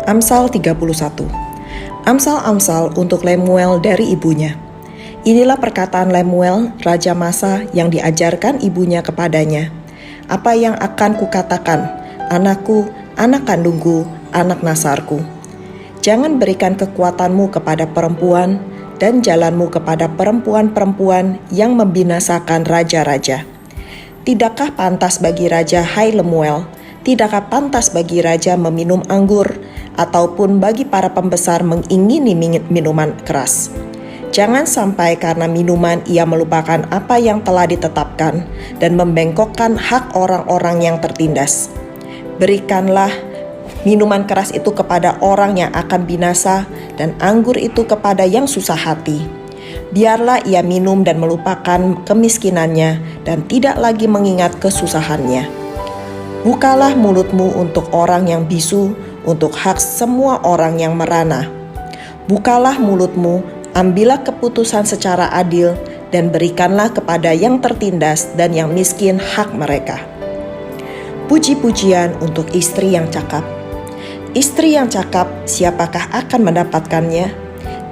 Amsal 31. Amsal-amsal untuk Lemuel dari ibunya. Inilah perkataan Lemuel, raja Masa, yang diajarkan ibunya kepadanya. Apa yang akan kukatakan, anakku, anak kandungku, anak nasarku. Jangan berikan kekuatanmu kepada perempuan, dan jalanmu kepada perempuan-perempuan yang membinasakan raja-raja. Tidakkah pantas bagi raja, hai Lemuel? Tidakkah pantas bagi raja meminum anggur, ataupun bagi para pembesar mengingini minuman keras? Jangan sampai karena minuman ia melupakan apa yang telah ditetapkan dan membengkokkan hak orang-orang yang tertindas. Berikanlah minuman keras itu kepada orang yang akan binasa dan anggur itu kepada yang susah hati. Biarlah ia minum dan melupakan kemiskinannya dan tidak lagi mengingat kesusahannya. Bukalah mulutmu untuk orang yang bisu, untuk hak semua orang yang merana. Bukalah mulutmu, ambillah keputusan secara adil, dan berikanlah kepada yang tertindas dan yang miskin hak mereka. Puji-pujian untuk istri yang cakap. Istri yang cakap, siapakah akan mendapatkannya?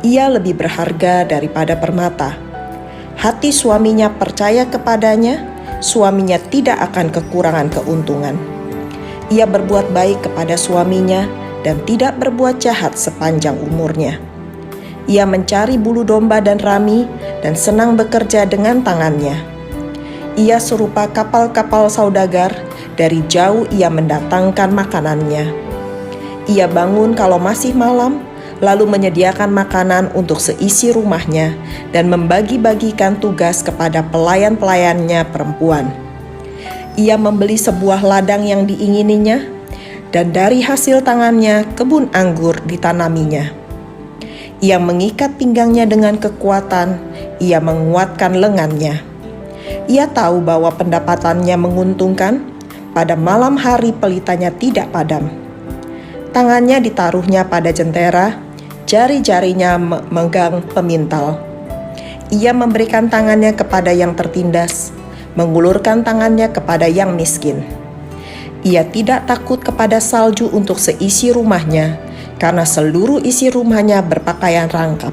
Ia lebih berharga daripada permata. Hati suaminya percaya kepadanya, suaminya tidak akan kekurangan keuntungan. Ia berbuat baik kepada suaminya dan tidak berbuat jahat sepanjang umurnya. Ia mencari bulu domba dan rami dan senang bekerja dengan tangannya. Ia serupa kapal-kapal saudagar, dari jauh ia mendatangkan makanannya. Ia bangun kalau masih malam, lalu menyediakan makanan untuk seisi rumahnya dan membagi-bagikan tugas kepada pelayan-pelayannya perempuan. Ia membeli sebuah ladang yang diingininya, dan dari hasil tangannya kebun anggur ditanaminya. Ia mengikat pinggangnya dengan kekuatan, ia menguatkan lengannya. Ia tahu bahwa pendapatannya menguntungkan, pada malam hari pelitanya tidak padam. Tangannya ditaruhnya pada jentera, jari-jarinya memegang pemintal. Ia memberikan tangannya kepada yang tertindas, mengulurkan tangannya kepada yang miskin. Ia tidak takut kepada salju untuk seisi rumahnya, karena seluruh isi rumahnya berpakaian rangkap.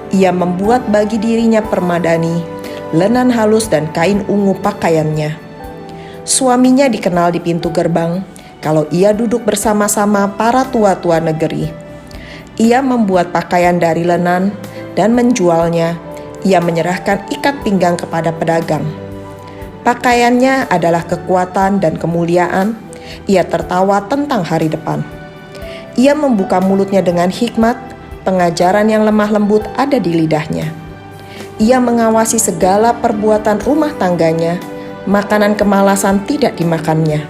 Ia membuat bagi dirinya permadani, lenan halus dan kain ungu pakaiannya. Suaminya dikenal di pintu gerbang, kalau ia duduk bersama-sama para tua-tua negeri. Ia membuat pakaian dari lenan dan menjualnya. Ia menyerahkan ikat pinggang kepada pedagang. Pakaiannya adalah kekuatan dan kemuliaan. Ia tertawa tentang hari depan. Ia membuka mulutnya dengan hikmat, pengajaran yang lemah lembut ada di lidahnya. Ia mengawasi segala perbuatan rumah tangganya, makanan kemalasan tidak dimakannya.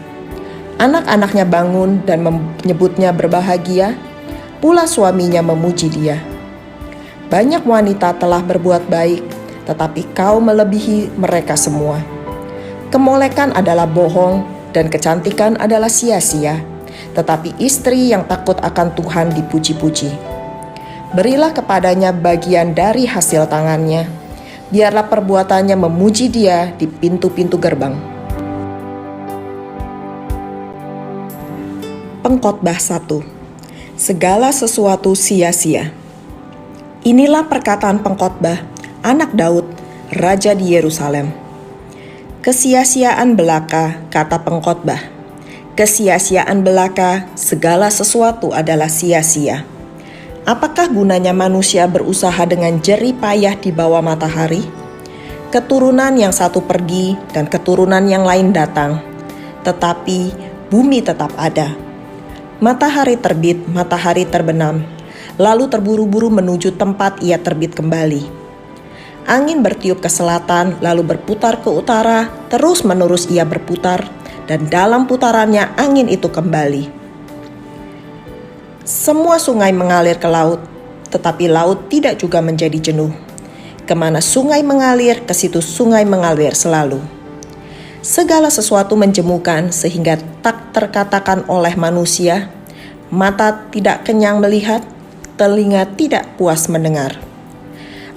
Anak-anaknya bangun dan menyebutnya berbahagia, pula suaminya memuji dia. Banyak wanita telah berbuat baik, tetapi kau melebihi mereka semua. Kemolekan adalah bohong dan kecantikan adalah sia-sia, tetapi istri yang takut akan Tuhan dipuji-puji. Berilah kepadanya bagian dari hasil tangannya, biarlah perbuatannya memuji dia di pintu-pintu gerbang. Pengkhotbah 1. Segala sesuatu sia-sia. Inilah perkataan pengkhotbah, anak Daud, raja di Yerusalem. Kesia-siaan belaka, kata pengkhotbah. Kesia-siaan belaka, segala sesuatu adalah sia-sia. Apakah gunanya manusia berusaha dengan jerih payah di bawah matahari? Keturunan yang satu pergi dan keturunan yang lain datang, tetapi bumi tetap ada. Matahari terbit, matahari terbenam, lalu terburu-buru menuju tempat ia terbit kembali. Angin bertiup ke selatan, lalu berputar ke utara, terus-menerus ia berputar, dan dalam putarannya angin itu kembali. Semua sungai mengalir ke laut, tetapi laut tidak juga menjadi jenuh. Kemana sungai mengalir, ke situ sungai mengalir selalu. Segala sesuatu menjemukan sehingga tak terkatakan oleh manusia, mata tidak kenyang melihat, telinga tidak puas mendengar.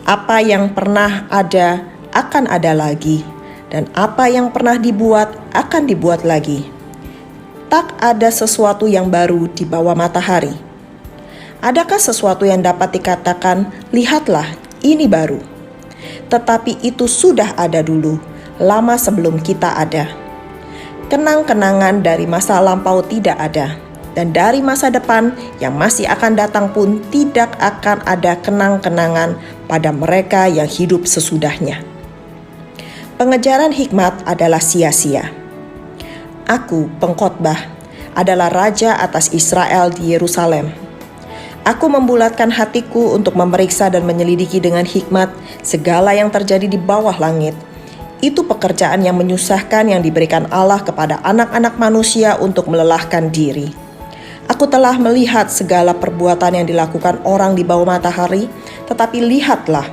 Apa yang pernah ada akan ada lagi, dan apa yang pernah dibuat akan dibuat lagi. Tak ada sesuatu yang baru di bawah matahari. Adakah sesuatu yang dapat dikatakan, lihatlah, ini baru? Tetapi itu sudah ada dulu, lama sebelum kita ada. Kenang-kenangan dari masa lampau tidak ada, dan dari masa depan yang masih akan datang pun tidak akan ada kenang-kenangan pada mereka yang hidup sesudahnya. Pengejaran hikmat adalah sia-sia. Aku, pengkhotbah, adalah raja atas Israel di Yerusalem. Aku membulatkan hatiku untuk memeriksa dan menyelidiki dengan hikmat segala yang terjadi di bawah langit. Itu pekerjaan yang menyusahkan yang diberikan Allah kepada anak-anak manusia untuk melelahkan diri. Aku telah melihat segala perbuatan yang dilakukan orang di bawah matahari, tetapi lihatlah,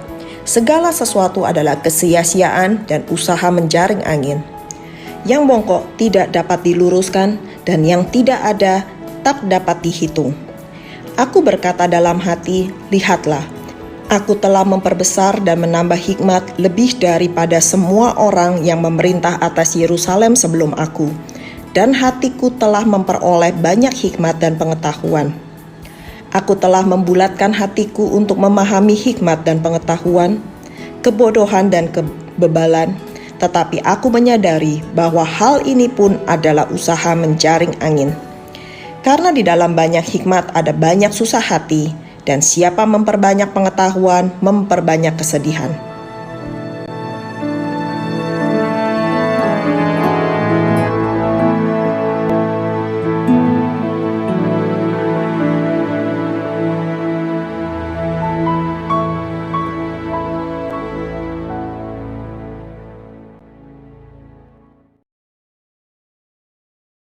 segala sesuatu adalah kesia-siaan dan usaha menjaring angin. Yang bongkok tidak dapat diluruskan, dan yang tidak ada tak dapat dihitung. Aku berkata dalam hati, lihatlah, aku telah memperbesar dan menambah hikmat lebih daripada semua orang yang memerintah atas Yerusalem sebelum aku, dan hatiku telah memperoleh banyak hikmat dan pengetahuan. Aku telah membulatkan hatiku untuk memahami hikmat dan pengetahuan, kebodohan dan kebebalan, tetapi aku menyadari bahwa hal ini pun adalah usaha menjaring angin. Karena di dalam banyak hikmat ada banyak susah hati, dan siapa memperbanyak pengetahuan, memperbanyak kesedihan.